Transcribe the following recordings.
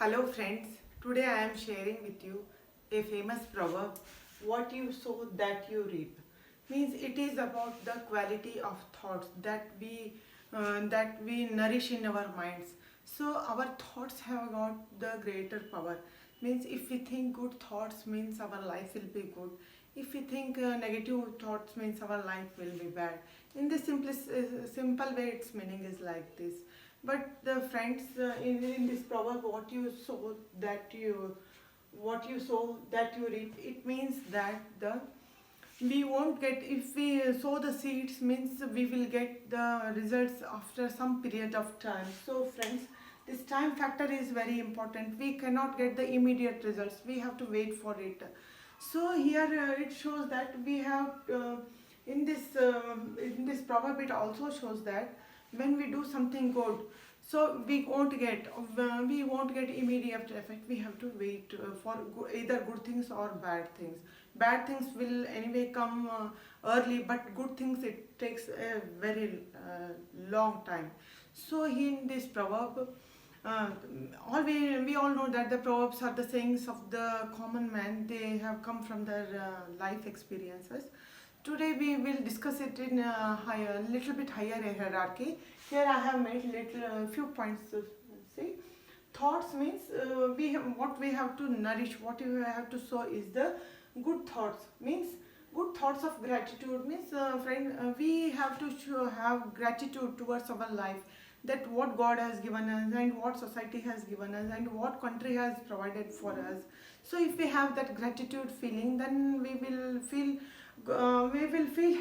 Hello friends, today I am sharing with you a famous proverb, what you sow that you reap. Means it is about the quality of thoughts that we nourish in our minds. So our thoughts have got the greater power. Means if we think good thoughts means our life will be good. If we think negative thoughts means our life will be bad. In the simple way, its meaning is like this. But the friends, in this proverb, what you sow that you reap. It means that the we won't get, if we sow the seeds means we will get the results after some period of time. So friends, this time factor is very important. We cannot get the immediate results. We have to wait for it. So here it shows that we have in this proverb it also shows that when we do something good, so we won't get immediate effect. We have to wait for either good things or bad things. Bad things will anyway come early, but good things it takes a very long time. So in this proverb, uh, we all know that the proverbs are the sayings of the common man. They have come from their life experiences. Today we will discuss it in a little bit higher hierarchy. Here I have made little few points to see. Thoughts means what we have to nourish, what we have to sow is the good thoughts. Means good thoughts of gratitude means we have to have gratitude towards our life, that what God has given us and what society has given us and what country has provided for us. So if we have that gratitude feeling, then we will feel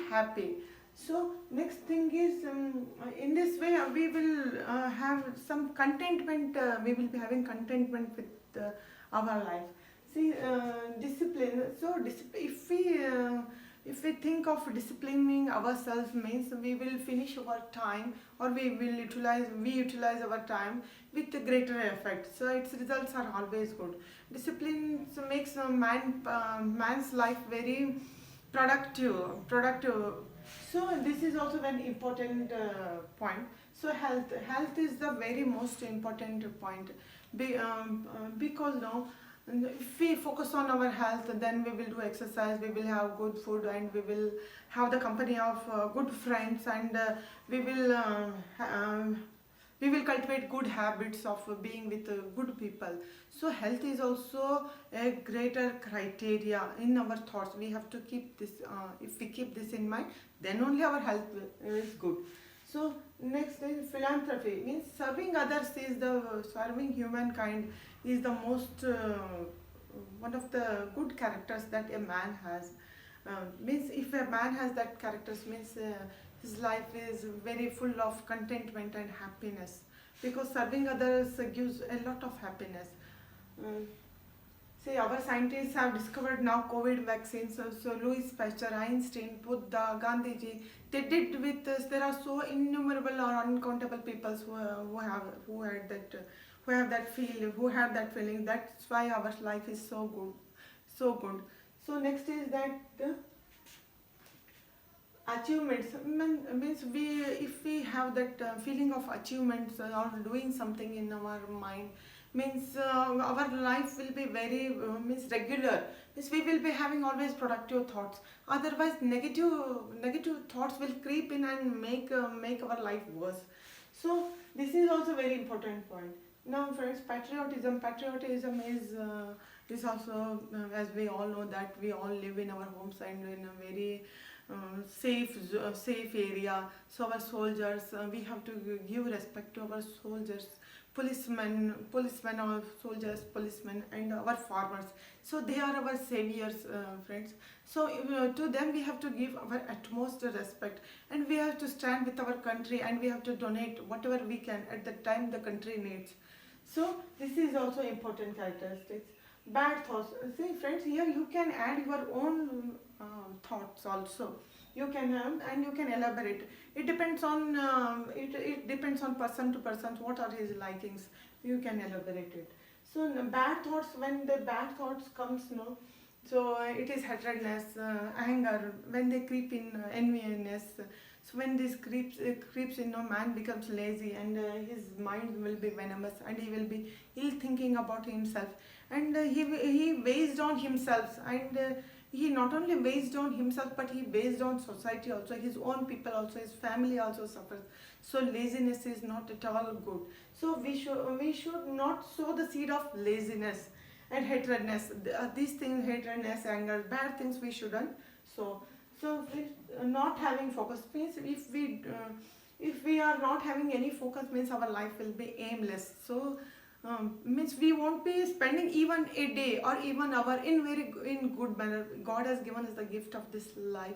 happy. So next thing is, in this way we will have some contentment. We will be having contentment with our life. See, discipline. So if we think of disciplining ourselves means we will finish our time, or we utilize our time with greater effect. So its results are always good. Discipline makes a man's life very productive. So this is also very important point. So health is the very most important point. Because now, if we focus on our health, then we will do exercise, we will have good food, and we will have the company of good friends, and we will cultivate good habits of being with good people. So health is also a greater criteria in our thoughts. We have to keep this, if we keep this in mind, then only our health is good. So next is philanthropy. Means serving humankind is the most one of the good characters that a man has. Means if a man has that characters means his life is very full of contentment and happiness, because serving others gives a lot of happiness. Uh, See, our scientists have discovered now COVID vaccines. So Louis Pasteur, Einstein, Buddha, Gandhiji, they did with us. There are so innumerable or uncountable people who have that feel, who have that feeling. That's why our life is so good, so good. So next is that the achievements. Means we, if we have that feeling of achievements or doing something in our mind, means our life will be very means regular. Means we will be having always productive thoughts. Otherwise negative thoughts will creep in and make our life worse. So this is also very important point. Now friends, patriotism is also, as we all know, that we all live in our homes and in a very safe area. So our soldiers, we have to give respect to our soldiers, policemen or soldiers, policemen, and our farmers. So they are our saviors, friends. So to them we have to give our utmost respect, and we have to stand with our country, and we have to donate whatever we can at the time the country needs. So this is also important characteristics. Bad thoughts. See friends, here you can add your own thoughts also. You can have and you can elaborate. It depends on it depends on person to person. What are his likings? You can elaborate it. So bad thoughts. When the bad thoughts comes, no. So it is hatredness, anger. When they creep in, enviness. So when this creeps in, no, man becomes lazy, and his mind will be venomous, and he will be ill thinking about himself, and he based on himself, and he not only based on himself, but he based on society also, his own people also, his family also suffers. So laziness is not at all good. So we should not sow the seed of laziness and hatredness. These things, hatredness, anger, bad things, we shouldn't sow. So not having focus means, if we are not having any focus, means our life will be aimless. So means we won't be spending even a day or even hour in good manner. God has given us the gift of this life,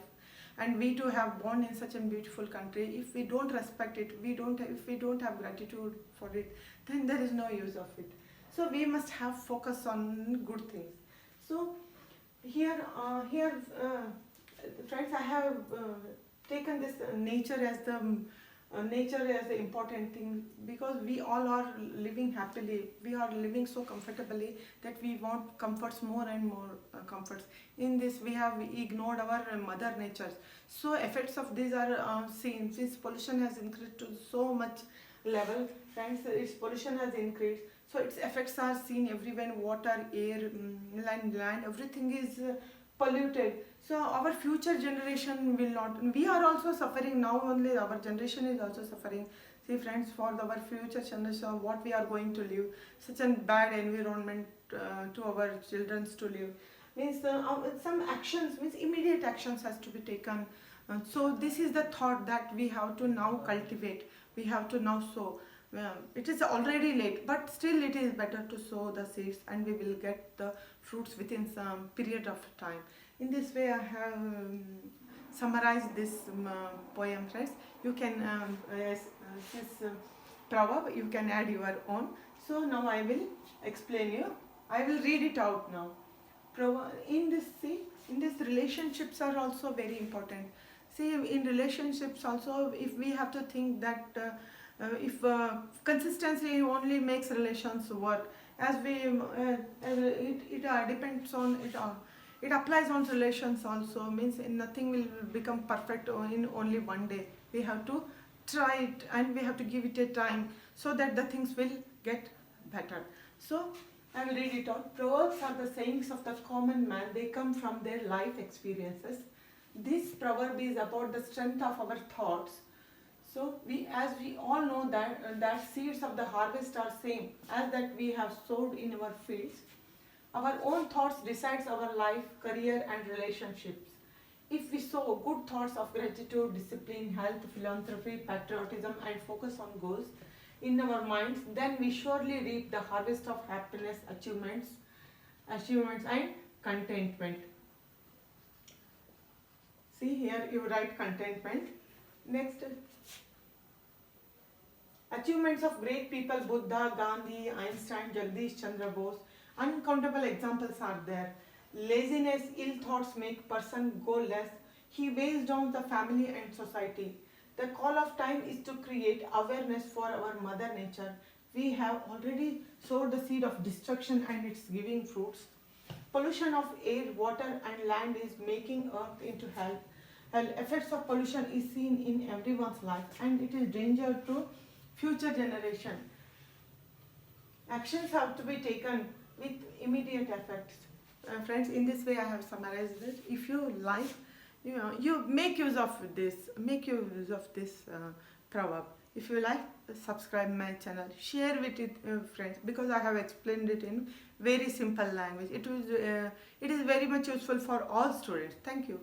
and we too have born in such a beautiful country. If we don't respect it, if we don't have gratitude for it, then there is no use of it. So we must have focus on good things. So here friends, I have taken this nature as the important thing, because we all are living happily, we are living so comfortably that we want comforts, more and more comforts. In this we have ignored our mother nature. So effects of these are seen since pollution has increased to so much level. Friends, its pollution has increased, so its effects are seen everywhere. Water, air, land, everything is polluted. So our future generation will not, we are also suffering now, only our generation is also suffering. See friends, for our future generation, what we are going to live, such a bad environment to our children to live, means some actions, means immediate actions has to be taken. So this is the thought that we have to now cultivate, we have to now sow. It is already late, but still it is better to sow the seeds, and we will get the fruits within some period of time. In this way I have summarized this poem, friends. You can this proverb, you can add your own. So now I will explain you, I will read it out now. In this relationships are also very important. See, in relationships also, if we have to think that if consistency only makes relations work, as it depends on it. It applies on relations also, means nothing will become perfect in only one day. We have to try it, and we have to give it a time, so that the things will get better. So I will read it out. Proverbs are the sayings of the common man. They come from their life experiences. This proverb is about the strength of our thoughts. So as we all know that seeds of the harvest are same as that we have sowed in our fields. Our own thoughts decides our life, career and relationships. If we sow good thoughts of gratitude, discipline, health, philanthropy, patriotism and focus on goals in our minds, then we surely reap the harvest of happiness, achievements and contentment. See, here you write contentment. Next, achievements of great people, Buddha, Gandhi, Einstein, Jagdish Chandra Bose, uncountable examples are there. Laziness, ill thoughts make person go less. He weighs down the family and society. The call of time is to create awareness for our mother nature. We have already sowed the seed of destruction, and it's giving fruits. Pollution of air, water and land is making earth into hell. Effects of pollution is seen in everyone's life, and it is danger to future generation. Actions have to be taken with immediate effects. Friends, in this way I have summarized it. If you like, you make use of this, proverb. If you like, subscribe my channel, share with it friends, because I have explained it in very simple language. It is very much useful for all students. Thank you.